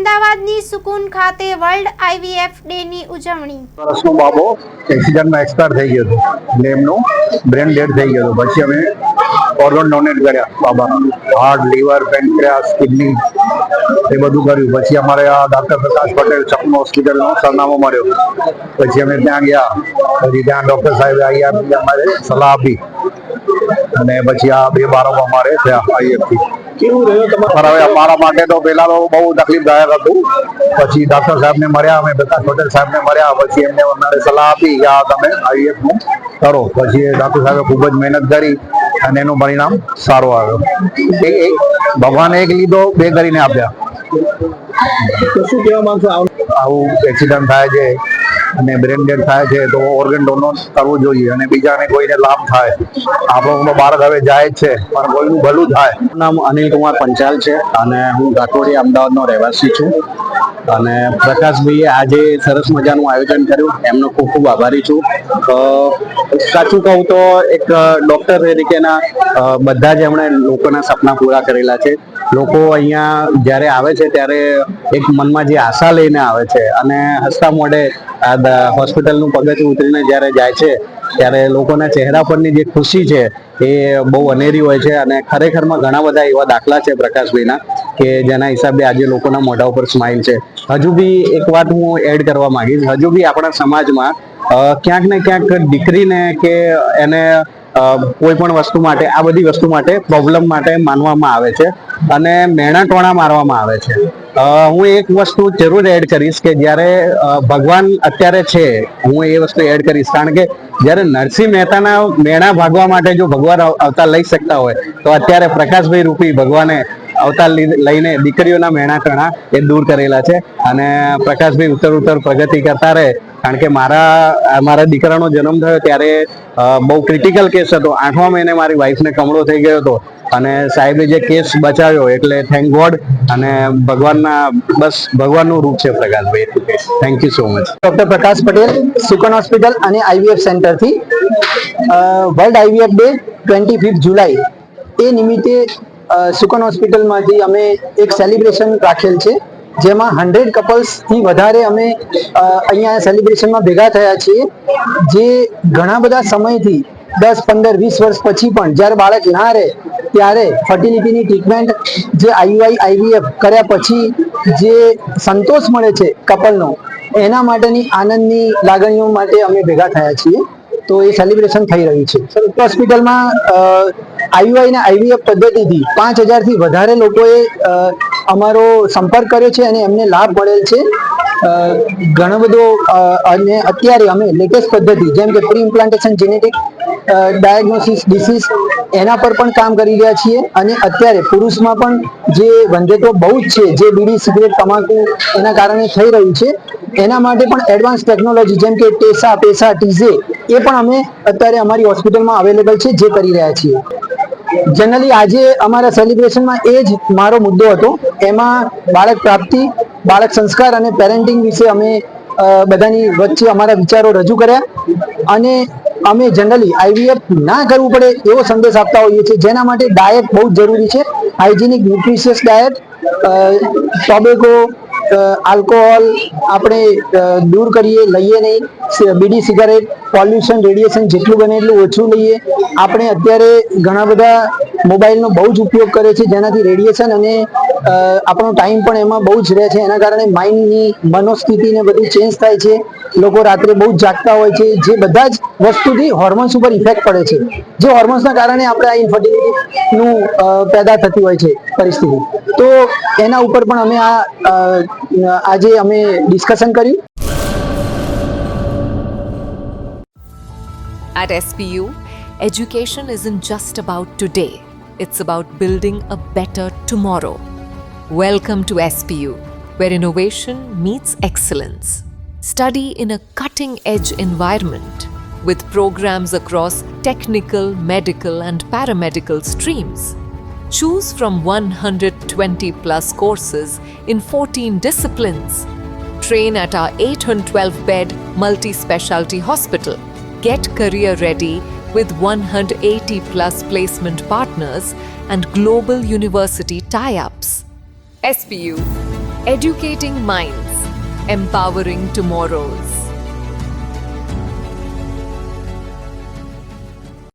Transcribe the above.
અમદાવાદની સુકૂન ખાતે world IVF ડેની ઉજવણી. વર્ષનો બાબો એક્સિડન્ટમાં એક્સપાયર થઈ ગયો હતો એટલે એમનું બ્રેન ડેડ થઈ ગયો હતો. પછી અમે ઓર્ગન ડોનેટ કર્યા બાબાના, હાર્ટ, લીવર, પેન્ક્રિયાસ, કિડની એ બધું કર્યું. પછી અમારે આ ડૉક્ટર પ્રકાશ પટેલ સપનું હોસ્પિટલનો સરનામો મળ્યો. પછી અમે ત્યાં ગયા. પછી ત્યાં ડૉક્ટર સાહેબે આઈઆરથી અમારે સલાહ આપી અને પછી આ 2 બાળકો અમારે થયા આઈએફથી. કેવું રહ્યું તમારે? અમારા માટે તો પહેલા તો બહુ તકલીફદાયક હતું. પછી ડૉક્ટર સાહેબને મળ્યા, અમે પ્રકાશ પટેલ સાહેબને મળ્યા. પછી એમને અમારે સલાહ આપી કે આ તમે આઈએફનું કરો. પછી ડૉક્ટર સાહેબે ખૂબ જ મહેનત કરી અને એનું પરિણામ સારું આવ્યું. ભગવાને એક લીધો, 2 કરીને આપ્યા. શું કહેવા માંગશો? આવું એક્સિડન્ટ થાય છે અને બ્રેન ડેડ થાય છે તો ઓર્ગન ડોનેટ કરવું જોઈએ અને બીજાને કોઈને લાભ થાય. આપણો બાળક હવે જાય જ છે પણ કોઈનું ભલું થાય. નામ અનિલ કુમાર પંચાલ છે અને હું ઘાટોડી અમદાવાદનો રહેવાસી છું. અને પ્રકાશભાઈએ આજે સરસ મજાનું આયોજન કર્યું, એમનો ખૂબ ખૂબ આભારી છું. સાચું કહું તો એક ડૉક્ટર તરીકેના બધા જ એમણે લોકોના સપના પૂરા કરેલા છે. લોકો અહીંયા જ્યારે આવે છે ત્યારે એક મનમાં જે આશા લઈને આવે છે અને હસતા મોઢે હોસ્પિટલનું પગથિયું ઉતરીને જ્યારે જાય છે ત્યારે લોકોના ચહેરા પરની જે ખુશી છે એ બહુ અનેરી હોય છે. અને ખરેખરમાં ઘણા બધા એવા દાખલા છે પ્રકાશભાઈના કે જેના હિસાબે આજે લોકોના મોઢા ઉપર સ્માઇલ છે. હજુ બી એક વાત હું એડ કરવા માંગીશ, હજુ બી આપણા સમાજમાં ક્યાંક ને ક્યાંક દીકરીને કે એને કોઈ પણ વસ્તુ માટે, આ બધી વસ્તુ માટે, પ્રોબ્લેમ માટે માનવામાં આવે છે અને મેણા ટોણા મારવામાં આવે છે. હું એક વસ્તુ જરૂર એડ કરીશ કે જ્યારે ભગવાન અત્યારે છે, હું એ વસ્તુ એડ કરીશ કારણ કે જ્યારે નરસિંહ મહેતાના મેણા ભાગવા માટે જો ભગવાન અવતાર લઈ શકતા હોય તો અત્યારે પ્રકાશભાઈ રૂપી ભગવાને અવતાર લઈને દીકરીઓના મેણા ટણા એ દૂર કરેલા છે. અને પ્રકાશભાઈ ઉત્તર પ્રગતિ કરતા રહે કારણ કે મારા દીકરાનો જન્મ થયો ત્યારે બહુ ક્રિટિકલ કેસ હતો. 8મા મહિને મારી વાઈફને કમળો થઈ ગયો હતો અને સાહેબે જે કેસ બચાવ્યો એટલે થેન્ક ગોડ. અને ભગવાનનું રૂપ છે પ્રકાશભાઈ. Thank you so much. Doctor Prakash Patel, Sukan hospital અને આઈવીએફ સેન્ટરથી વર્લ્ડ આઈવીએફ ડે 25 જુલાઈ એ નિમિત્તે સુકન હોસ્પિટલમાંથી અમે એક સેલિબ્રેશન રાખેલ છે જેમાં 100 કપલ્સથી વધારે અમે અહીંયા સેલિબ્રેશનમાં ભેગા થયા છીએ. જે ઘણા બધા સમયથી 10, 15, 20 વર્ષ પછી પણ જ્યારે બાળક ના રહે ત્યારે ફર્ટિલિટીની ટ્રીટમેન્ટ જે આઈવીએફ કર્યા પછી જે સંતોષ મળે છે કપલનો, એના માટેની આનંદની લાગણીઓ માટે અમે ભેગા થયા છીએ. તો એ સેલિબ્રેશન થઈ રહ્યું છે. હોસ્પિટલમાં આઈયુઆઈ અને આઈવીએફ પદ્ધતિથી 5000થી વધારે લોકોએ અમારો સંપર્ક કર્યો છે અને એમને લાભ મળેલ છે. ઘણો બધો અને અત્યારે અમે લેટેસ્ટ પદ્ધતિ જેમ કે pre implantation genetic diagnosis disease એના પર પણ કામ કરી રહ્યા છીએ. અને અત્યારે પુરુષમાં પણ જે વંધ્યત્વ બહુ જ છે, જે બીડી, સિગરેટ, તમાકુ એના કારણે થઈ રહ્યું છે, એના માટે પણ એડવાન્સ ટેકનોલોજી જેમ કે ટેસા, પેસા, ટીઝે એ પણ અમે અત્યારે અમારી હોસ્પિટલમાં અવેલેબલ છે, જે કરી રહ્યા છીએ. જનરલી આજે અમારા સેલિબ્રેશનમાં એ જ મારો મુદ્દો હતો. એમાં બાળક પ્રાપ્તિ, બાળક સંસ્કાર અને પેરેન્ટિંગ વિશે અમે બધાની વચ્ચે અમારા વિચારો રજૂ કર્યા. અને અમે જનરલી આઈવીએફ ના કરવું પડે એવો સંદેશ આપતા હોઈએ છીએ, જેના માટે ડાયટ બહુ જ જરૂરી છે. Hygienic nutritious diet, tobacco, alcohol આપણે દૂર કરીએ, લઈએ નહીં. બીડી, સિગારેટ, પોલ્યુશન, રેડિયેશન જેટલું બને એટલું ઓછું લઈએ. આપણે અત્યારે ઘણા બધા મોબાઈલનો બહુ જ ઉપયોગ કરે છે, જેનાથી રેડિયેશન અને આપણો ટાઈમ પણ એમાં બહુ જ રહે છે. એના કારણે માઇન્ડની મનોસ્થિતિને બધું ચેન્જ થાય છે. લોકો રાત્રે બહુ જ જાગતા હોય છે, જે બધા જ વસ્તુથી હોર્મોન્સ ઉપર ઇફેક્ટ પડે છે, જે હોર્મોન્સના કારણે આપણે આ ઇન્ફર્ટિલિટીનું પેદા થતી હોય છે પરિસ્થિતિ. તો એના ઉપર પણ અમે આજે અમે ડિસ્કશન કર્યું. At SPU, education isn't just about today, it's about building a better tomorrow. Welcome to SPU, where innovation meets excellence. Study in a cutting-edge environment with programs across technical, medical and paramedical streams. Choose from 120 plus courses in 14 disciplines. Train at our 812-bed multi-specialty hospital. Get career ready with 180 plus placement partners and global university tie-ups. SPU, Educating minds, empowering tomorrows.